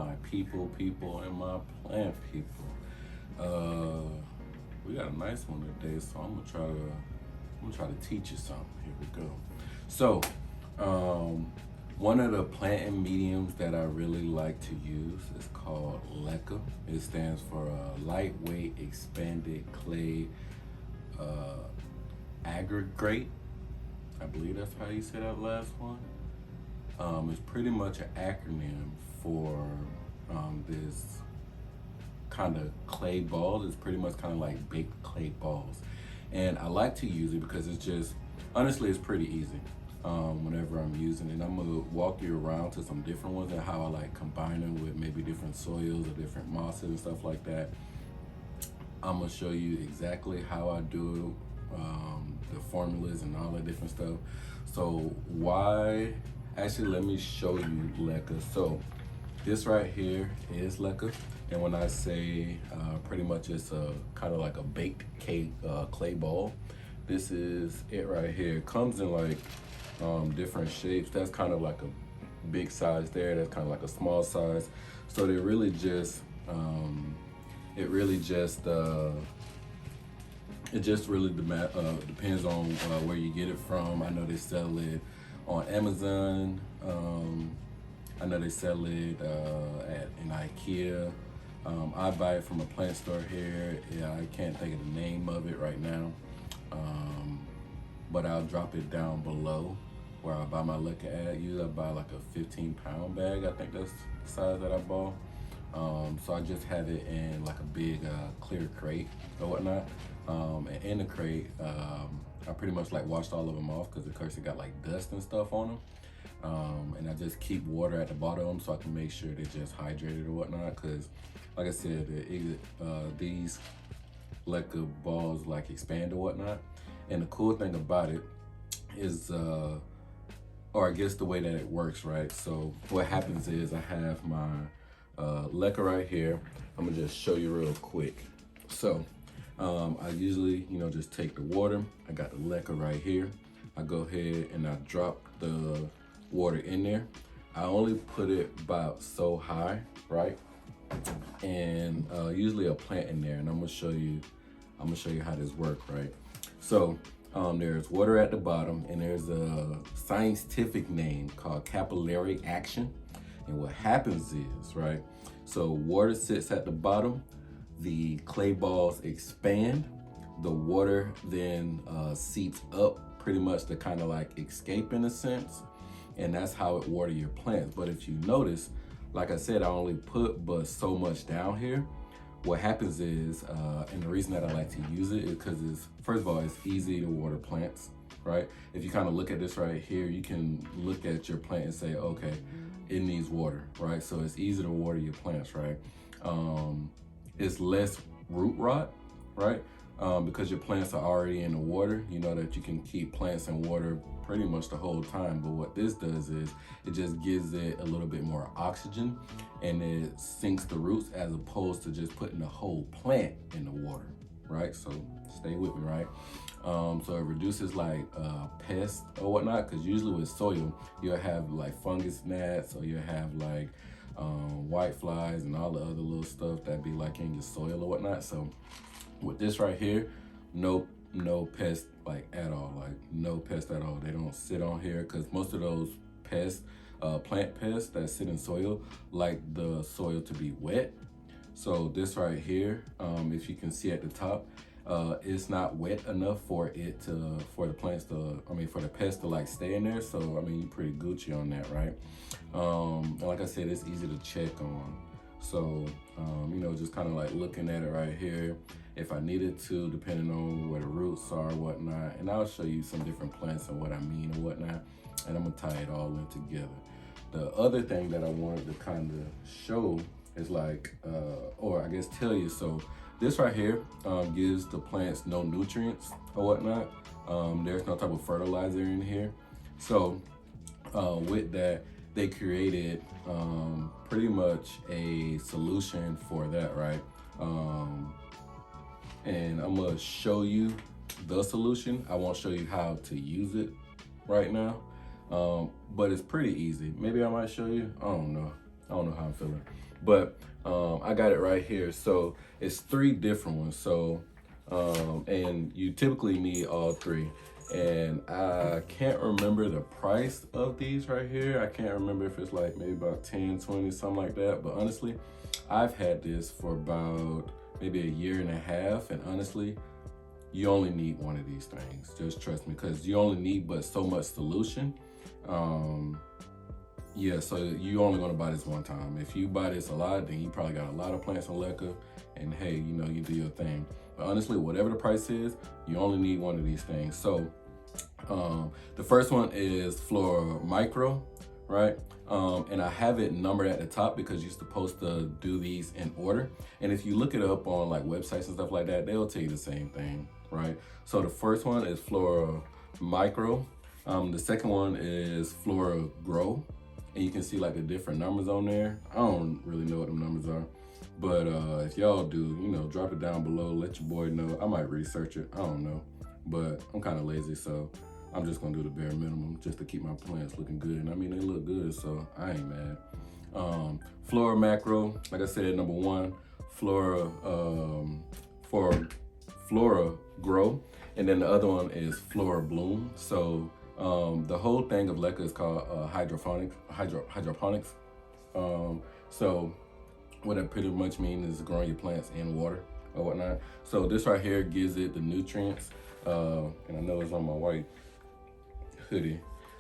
my people, and my plant people. We got a nice one today, so I'm gonna try to teach you something. Here we go. So, one of the planting mediums that I really like to use is called L.E.C.A. It stands for Lightweight Expanded Clay Aggregate. I believe that's how you say that last one. It's pretty much an acronym for this kind of clay balls. It's pretty much kind of like baked clay balls. And I like to use it because it's just, honestly, it's pretty easy whenever I'm using it. I'm gonna walk you around to some different ones and how I like combine them with maybe different soils or different mosses and stuff like that. I'm gonna show you exactly how I do the formulas and all that different stuff. So actually let me show you L.E.C.A. So this right here is L.E.C.A. And when I say pretty much it's a kind of like a baked clay ball, this is it right here. It comes in like different shapes. That's kind of like a big size there. That's kind of like a small size. So they really just, it just really depends on where you get it from. I know they sell it on Amazon. I know they sell it in IKEA. I buy it from a plant store here. Yeah, I can't think of the name of it right now. But I'll drop it down below where I buy my L.E.C.A at. Usually I buy like a 15-pound bag. I think that's the size that I bought. So I just have it in like a big clear crate or whatnot. And in the crate, I pretty much like washed all of them off because of course it got like dust and stuff on them. And I just keep water at the bottom of them so I can make sure they're just hydrated or whatnot. Because like I said, these L.E.C.A balls like expand or whatnot. And the cool thing about it is, or I guess the way that it works, right? So what happens is I have my L.E.C.A right here. I'm gonna just show you real quick. So I usually, just take the water. I got the L.E.C.A right here. I go ahead and I drop the water in there. I only put it about so high, right? And usually a plant in there, and I'm gonna show you how this works, right? So there's water at the bottom, and there's a scientific name called capillary action. And what happens is, right, so water sits at the bottom, the clay balls expand, the water then seeps up pretty much to kind of like escape in a sense, and that's how it water your plants. But if you notice, like I said, I only put but so much down here. What happens is, and the reason that I like to use it is because first of all, it's easy to water plants, right? If you kind of look at this right here, you can look at your plant and say, okay, it needs water, right? So it's easy to water your plants, right? It's less root rot, right? Because your plants are already in the water, you know that you can keep plants in water pretty much the whole time. But what this does is it just gives it a little bit more oxygen and it sinks the roots as opposed to just putting the whole plant in the water, right? So stay with me, right? So it reduces like pests or whatnot, because usually with soil, you'll have like fungus gnats or you'll have like white flies and all the other little stuff that be like in your soil or whatnot. So with this right here, no pest like at all, like no pest at all. They don't sit on here because most of those pests, plant pests that sit in soil, like the soil to be wet. So this right here, if you can see at the top, it's not wet enough for the pest to like stay in there. So I mean, you're pretty Gucci on that, right? And like I said, it's easy to check on. So just kind of like looking at it right here, if I needed to, depending on where the roots are, whatnot. And I'll show you some different plants and what I mean and whatnot. And I'm gonna tie it all in together. The other thing that I wanted to kind of show is like, or I guess tell you, so this right here gives the plants no nutrients or whatnot. There's no type of fertilizer in here. So with that, they created pretty much a solution for that, right? And I'm gonna show you the solution. I won't show you how to use it right now, but it's pretty easy. Maybe I might show you, I don't know how I'm feeling. but I got it right here. So it's 3 different ones. So and you typically need all 3. And I can't remember the price of these right here. I can't remember if it's like maybe about 10, 20, something like that. But honestly, I've had this for about maybe 1.5 years, and honestly, you only need one of these things. Just trust me, because you only need but so much solution. Yeah, so you only gonna buy this one time. If you buy this a lot, then you probably got a lot of plants on L.E.C.A, and hey, you know, you do your thing. But honestly, whatever the price is, you only need one of these things. So the first one is FloraMicro, right? And I have it numbered at the top because you're supposed to do these in order. And if you look it up on like websites and stuff like that, they'll tell you the same thing, right? So the first one is FloraMicro. The second one is FloraGro. And you can see like the different numbers on there. I don't really know what the numbers are, but if y'all do, you know, drop it down below, let your boy know. I might research it, I don't know, but I'm kind of lazy, so I'm just gonna do the bare minimum just to keep my plants looking good. And I mean, they look good, so I ain't mad. FloraMicro, like I said, number 1, Flora, for FloraGro, and then the other one is FloraBloom. So the whole thing of L.E.C.A is called hydroponics. So what that pretty much means is growing your plants in water or whatnot. So this right here gives it the nutrients, and I know it's on my white hoodie,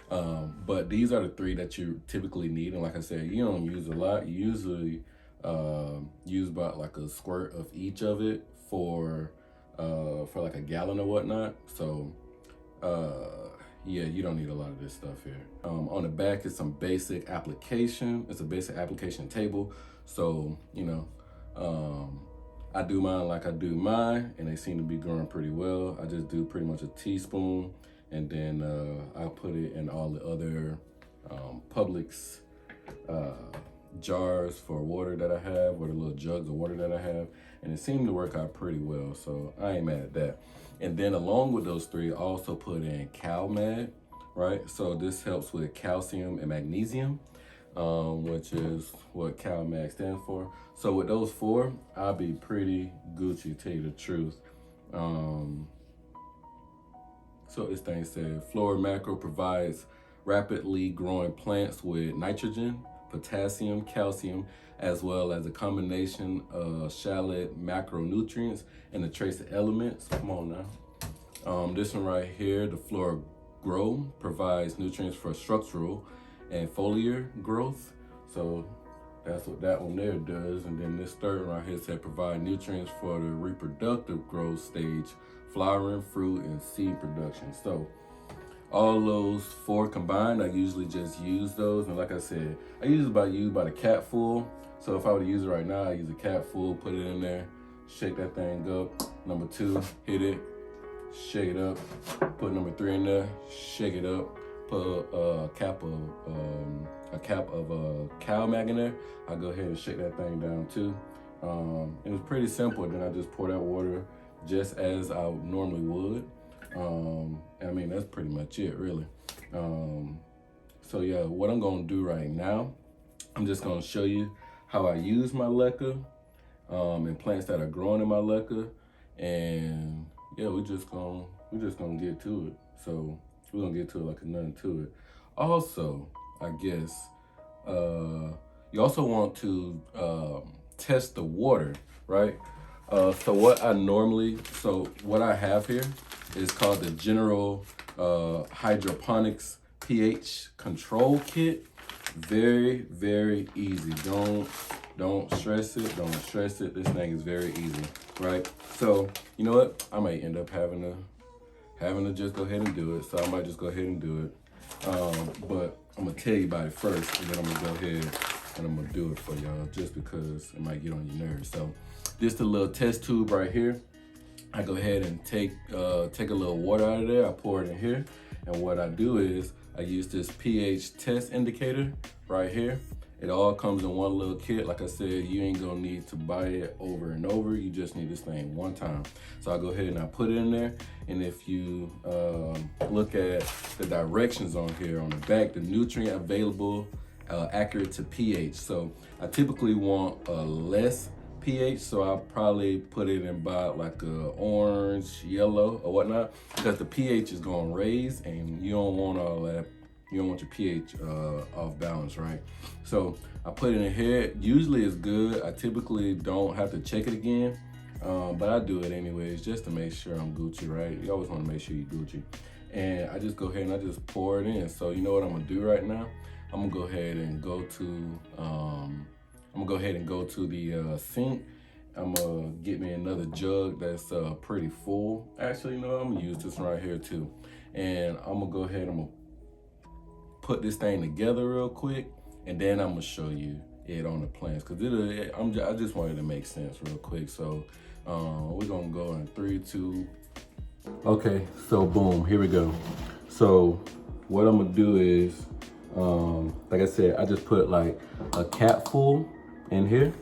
but these are the 3 that you typically need. And like I said, you don't use a lot. You usually use about like a squirt of each of it for like a gallon or whatnot. So yeah, you don't need a lot of this stuff here. On the back is some basic application. It's a basic application table. So, you know, I do mine like I do mine, and they seem to be growing pretty well. I just do pretty much a teaspoon, and then I put it in all the other Publix jars for water that I have, or the little jugs of water that I have, and it seemed to work out pretty well, so I ain't mad at that. And then along with those 3, I also put in CALiMAGic, right? So this helps with calcium and magnesium, which is what CALiMAGic stands for. So with those 4, I'll be pretty Gucci, tell you the truth. So this thing said, FloraMicro provides rapidly growing plants with nitrogen, potassium, calcium, as well as a combination of shallot macronutrients and the trace elements. Come on now. This one right here, the FloraGro, provides nutrients for structural and foliar growth. So that's what that one there does. And then this third one right here said provide nutrients for the reproductive growth stage, flowering, fruit, and seed production. So all those 4 combined, I usually just use those. And like I said, I use about the cap full. So if I were to use it right now, I use a cap full, put it in there, shake that thing up. Number 2, hit it, shake it up. Put number 3 in there, shake it up. Put a cap of CALiMAGic in there. I go ahead and shake that thing down too. It was pretty simple. Then I just pour that water just as I normally would. I mean, that's pretty much it, really. So yeah, what I'm gonna do right now, I'm just gonna show you how I use my L.E.C.A and plants that are growing in my L.E.C.A, and yeah, we're just gonna get to it. So we're gonna get to it like nothing to it. Also, I guess you also want to test the water, right? So what I have here is called the General Hydroponics pH Control Kit. Very, very easy. Don't stress it. Don't stress it. This thing is very easy, right? So you know what? I might end up having to just go ahead and do it. So I might just go ahead and do it. But I'm gonna tell you about it first, and then I'm gonna go ahead and I'm gonna do it for y'all, just because it might get on your nerves. So this is the little test tube right here. I go ahead and take a little water out of there. I pour it in here, and what I do is I use this pH test indicator right here. It all comes in one little kit. Like I said, you ain't gonna need to buy it over and over. You just need this thing one time. So I go ahead and I put it in there. And if you look at the directions on here on the back, the nutrient available accurate to pH. So I typically want a less pH, so I'll probably put it in about like a orange, yellow, or whatnot, because the pH is gonna raise and you don't want all that. You don't want your pH off balance, right? So I put it in here. Usually it's good. I typically don't have to check it again, but I do it anyways just to make sure I'm Gucci, right? You always want to make sure you're Gucci. And I just go ahead and I just pour it in. So you know what I'm gonna do right now? I'm gonna go ahead and go to the sink. I'm gonna get me another jug that's pretty full. Actually, you know, I'm gonna use this one right here too. And I'm gonna go ahead and I'm gonna put this thing together real quick, and then I'm gonna show you it on the plants, because I just wanted to make sense real quick. So we're gonna go in 3, 2. Okay, so boom, here we go. So what I'm gonna do is, like I said, I just put like a cap full in here.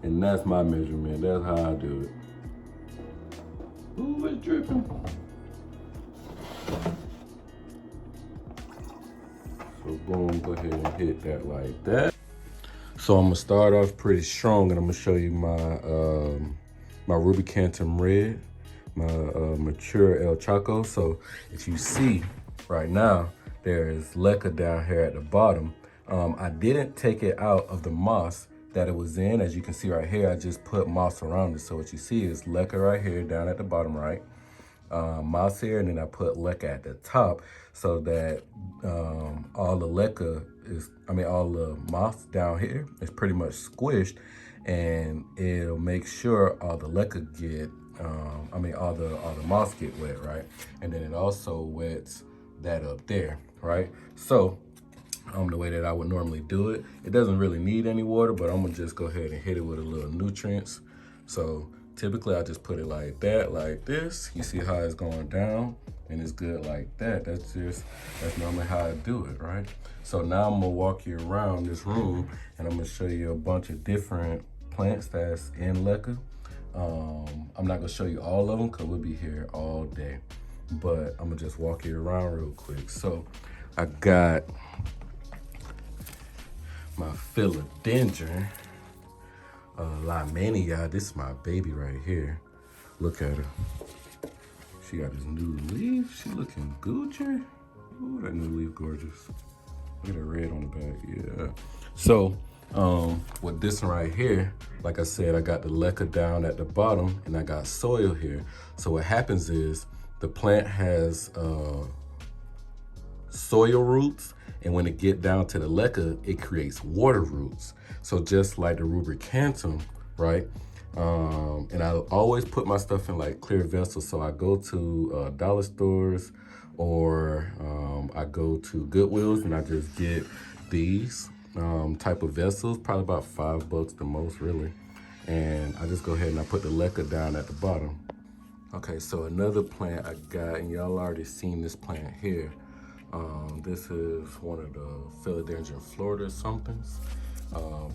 And that's my measurement, that's how I do it. Ooh, it's dripping. So boom, go ahead and hit that like that. So I'm gonna start off pretty strong, and I'm gonna show you my my Rubrocinctum red, my mature El.E.C.A. So if you see right now, there is L.E.C.A down here at the bottom. I didn't take it out of the moss that it was in. As you can see right here, I just put moss around it. So what you see is L.E.C.A right here down at the bottom right. Moss here, and then I put L.E.C.A at the top, so that all the all the moss down here is pretty much squished, and it'll make sure all the L.E.C.A get, all the moss get wet, right? And then it also wets that up there, right? So the way that I would normally do it, it doesn't really need any water, but I'm gonna just go ahead and hit it with a little nutrients. So typically I just put it like that, like this. You see how it's going down, and it's good like that. That's normally how I do it, right? So now I'm gonna walk you around this room, and I'm gonna show you a bunch of different plants that's in L.E.C.A. I'm not gonna show you all of them because we'll be here all day, but I'm gonna just walk you around real quick. So I got my Philodendron Limania. This is my baby right here. Look at her. She got this new leaf. She looking Gucci. Ooh, that new leaf gorgeous. Look at the red on the back, yeah. So with this one right here, like I said, I got the L.E.C.A down at the bottom, and I got soil here. So what happens is the plant has soil roots, and when it get down to the L.E.C.A, it creates water roots. So just like the Rubrocinctum, right? And I always put my stuff in like clear vessels. So I go to dollar stores, or I go to Goodwills, and I just get these type of vessels, probably about $5 the most, really. And I just go ahead and I put the L.E.C.A down at the bottom. Okay, so another plant I got, and y'all already seen this plant here. This is one of the Philodendron Florida somethings,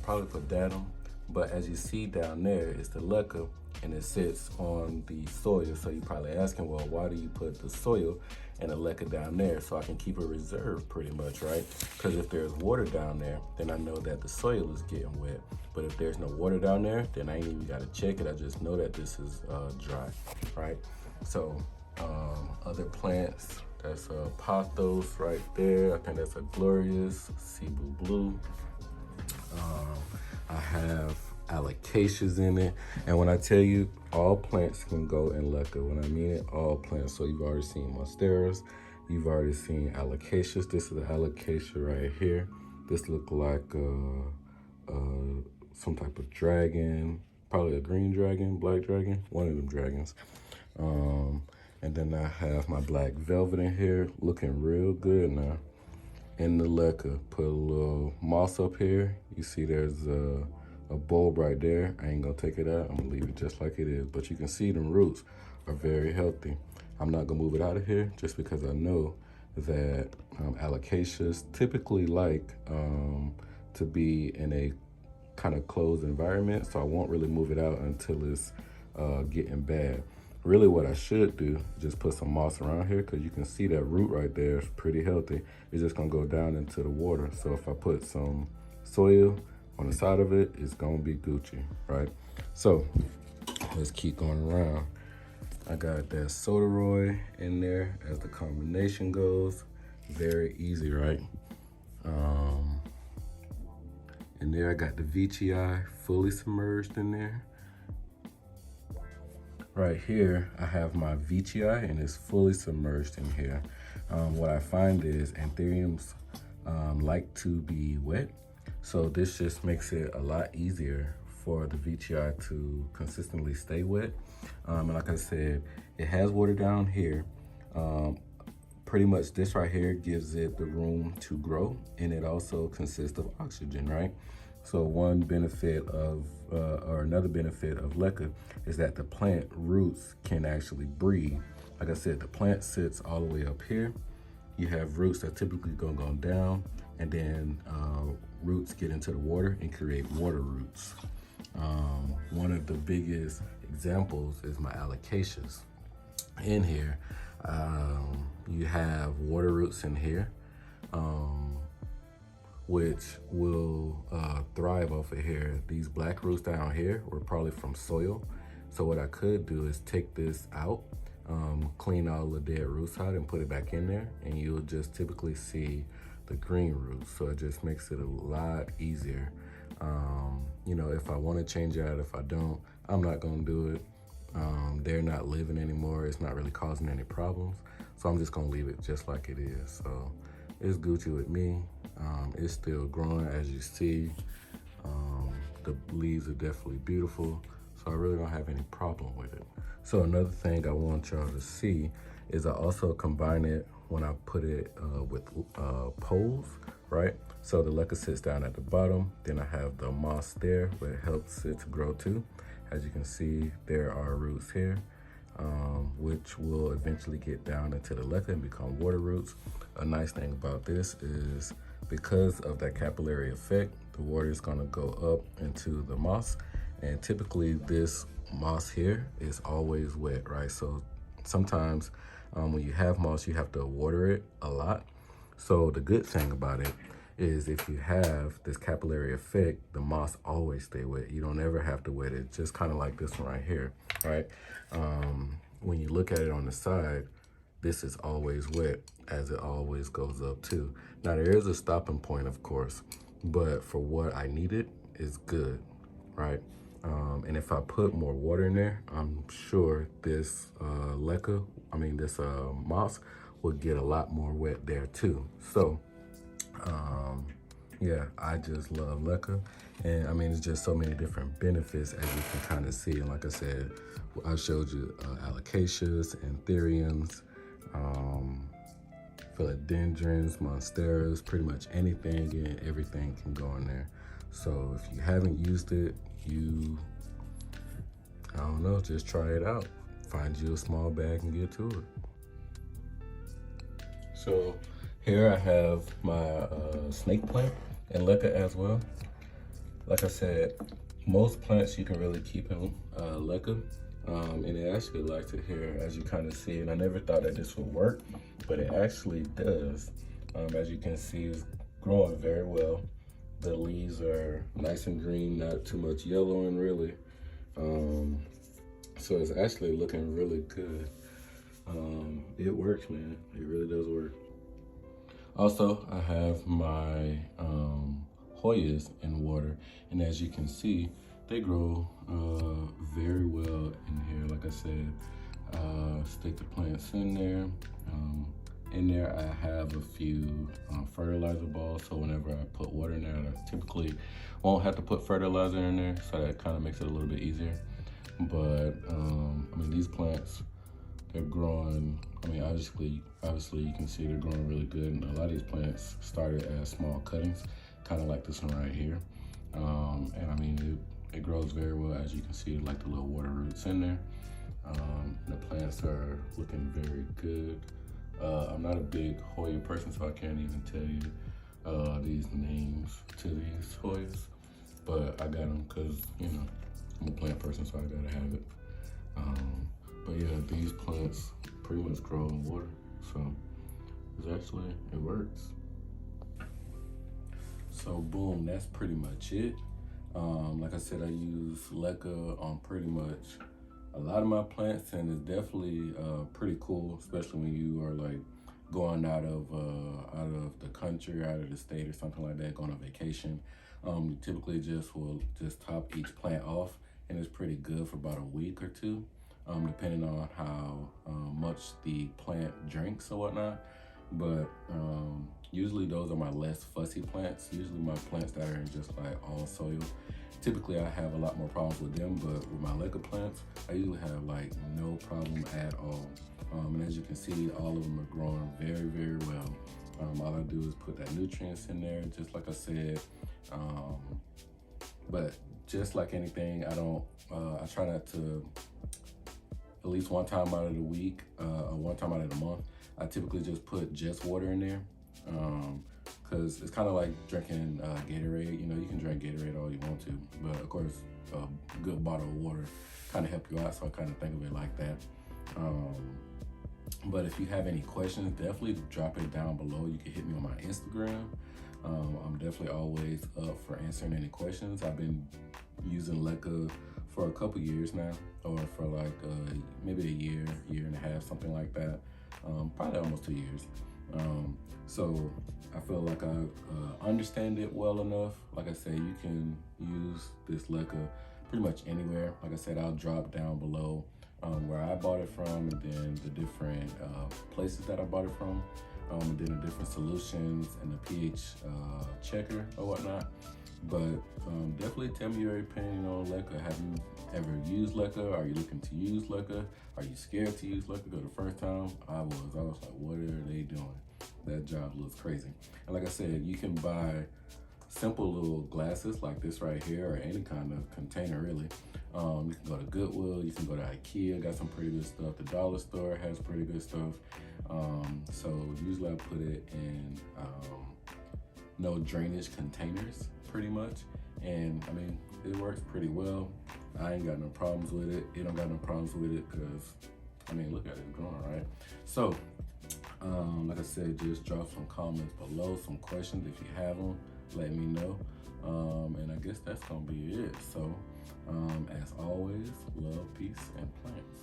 probably pedatum. But as you see down there, it's the L.E.C.A, and it sits on the soil. So you're probably asking, well, why do you put the soil and the L.E.C.A down there? So I can keep a reserve pretty much, right? Because if there's water down there, then I know that the soil is getting wet. But if there's no water down there, then I ain't even gotta check it. I just know that this is dry, right? So other plants, that's a pothos right there. I think that's a glorious Cebu blue. I have Alocasias in it. And when I tell you, all plants can go in L.E.C.A, when I mean it, all plants. So you've already seen Monsteras, you've already seen Alocasias. This is the Alocasia right here. This look like some type of dragon, probably a green dragon, black dragon, one of them dragons. And then I have my black velvet in here, looking real good now. In the L.E.C.A, put a little moss up here. You see there's a bulb right there. I ain't gonna take it out, I'm gonna leave it just like it is. But you can see them roots are very healthy. I'm not gonna move it out of here just because I know that Alocasias typically like to be in a kind of closed environment, so I won't really move it out until it's getting bad, really what I should do, just put some moss around here, because you can see that root right there is pretty healthy. It's just gonna go down into the water. So if I put some soil on the side of it, it's gonna be Gucci, right? So let's keep going around. I got that Soderoy in there as the combination goes. Very easy, right? And there I got the VTI fully submerged in there. Right here, I have my VTI and it's fully submerged in here. What I find is anthuriums like to be wet. So this just makes it a lot easier for the VTI to consistently stay wet. And like I said, it has water down here. Pretty much this right here gives it the room to grow, and it also consists of oxygen, right? So one benefit of, or another benefit of LECA is that the plant roots can actually breathe. Like I said, the plant sits all the way up here. You have roots that typically gonna go down, and then roots get into the water and create water roots. One of the biggest examples is my Alocasias. In here, you have water roots in here, which will thrive off of here. These black roots down here were probably from soil. So what I could do is take this out, clean all the dead roots out and put it back in there, and you'll just typically see the green roots. So it just makes it a lot easier. You know, if I want to change it out, if I don't, I'm not gonna do it. They're not living anymore. It's not really causing any problems. So I'm just gonna leave it just like it is. So it's Gucci with me. It's still growing, as you see. The leaves are definitely beautiful. So I really don't have any problem with it. So another thing I want y'all to see is I also combine it when I put it with poles, right? So the LECA sits down at the bottom. Then I have the moss there, where it helps it to grow too. As you can see, there are roots here, which will eventually get down into the LECA and become water roots. A nice thing about this is because of that capillary effect, the water is gonna go up into the moss. And typically this moss here is always wet, right? So sometimes when you have moss, you have to water it a lot. So the good thing about it is if you have this capillary effect, the moss always stay wet. You don't ever have to wet it, just kind of like this one right here, right? When you look at it on the side, this is always wet, as it always goes up too. Now there is a stopping point, of course, but for what I needed, it's good, right? And if I put more water in there, I'm sure this this moss would get a lot more wet there too. So yeah, I just love LECA. And I mean, it's just so many different benefits, as you can kind of see. And like I said, I showed you Alocasias, anthuriums, Philodendrons, Monsteras, pretty much anything and everything can go in there. So if you haven't used it, I don't know, just try it out. Find you a small bag and get to it. So here I have my snake plant and LECA as well. Like I said, most plants you can really keep in LECA, and it actually likes it here, as you kind of see. And I never thought that this would work, but it actually does. As you can see, it's growing very well. The leaves are nice and green, not too much yellowing really. So it's actually looking really good. It works, man. It really does work. Also, I have my Hoyas in water, and as you can see, they grow very well in here. Like I said, stick the plants in there. In there, I have a few fertilizer balls, so whenever I put water in there, I typically won't have to put fertilizer in there, so that kind of makes it a little bit easier. But I mean, these plants, they're growing. I mean, obviously you can see they're growing really good. And a lot of these plants started as small cuttings, kind of like this one right here. And I mean, it grows very well, as you can see, like the little water roots in there. The plants are looking very good. I'm not a big Hoya person, so I can't even tell you these names to these Hoyas, but I got them because, you know, I'm a plant person, so I gotta have it. But yeah, these plants pretty much grow in water, so it works. So boom, that's pretty much it. Like I said, I use L.E.C.A on pretty much a lot of my plants, and it's definitely pretty cool, especially when you are like going out of the country, out of the state or something like that, going on vacation. You typically will just top each plant off, and it's pretty good for about a week or two, depending on how much the plant drinks or whatnot. But usually those are my less fussy plants. Usually my plants that are in just like all soil, typically I have a lot more problems with them, but with my L.E.C.A plants, I usually have like no problem at all. And as you can see, all of them are growing very, very well. All I do is put that nutrients in there, just like I said. But just like anything, I try not to, at least one time out of the week, or one time out of the month, I typically just put just water in there. Cause it's kind of like drinking Gatorade. You know, you can drink Gatorade all you want to, but of course, a good bottle of water kind of help you out. So I kind of think of it like that. But if you have any questions, definitely drop it down below. You can hit me on my Instagram. I'm definitely always up for answering any questions. I've been using L.E.C.A for a couple years now, or for like maybe a year and a half, something like that. Probably almost 2 years. So I feel like I understand it well enough. Like I said, you can use this L.E.C.A pretty much anywhere. Like I said, I'll drop down below where I bought it from, and then the different places that I bought it from, and then the different solutions and the pH checker or whatnot. But definitely tell me your opinion on L.E.C.A. Have you ever used L.E.C.A? Are you looking to use L.E.C.A? Are you scared to use L.E.C.A? Because the first time I was like, what are they doing? That job looks crazy. And like I said, you can buy simple little glasses like this right here, or any kind of container really. You can go to Goodwill, you can go to IKEA, got some pretty good stuff. The dollar store has pretty good stuff. So usually I put it in no drainage containers pretty much. And I mean, it works pretty well. I ain't got no problems with it. It don't got no problems with it because, I mean, look at it growing, right? So, like I said, just drop some comments below, some questions if you have them, let me know. And I guess that's gonna be it. So, as always, love, peace, and plants.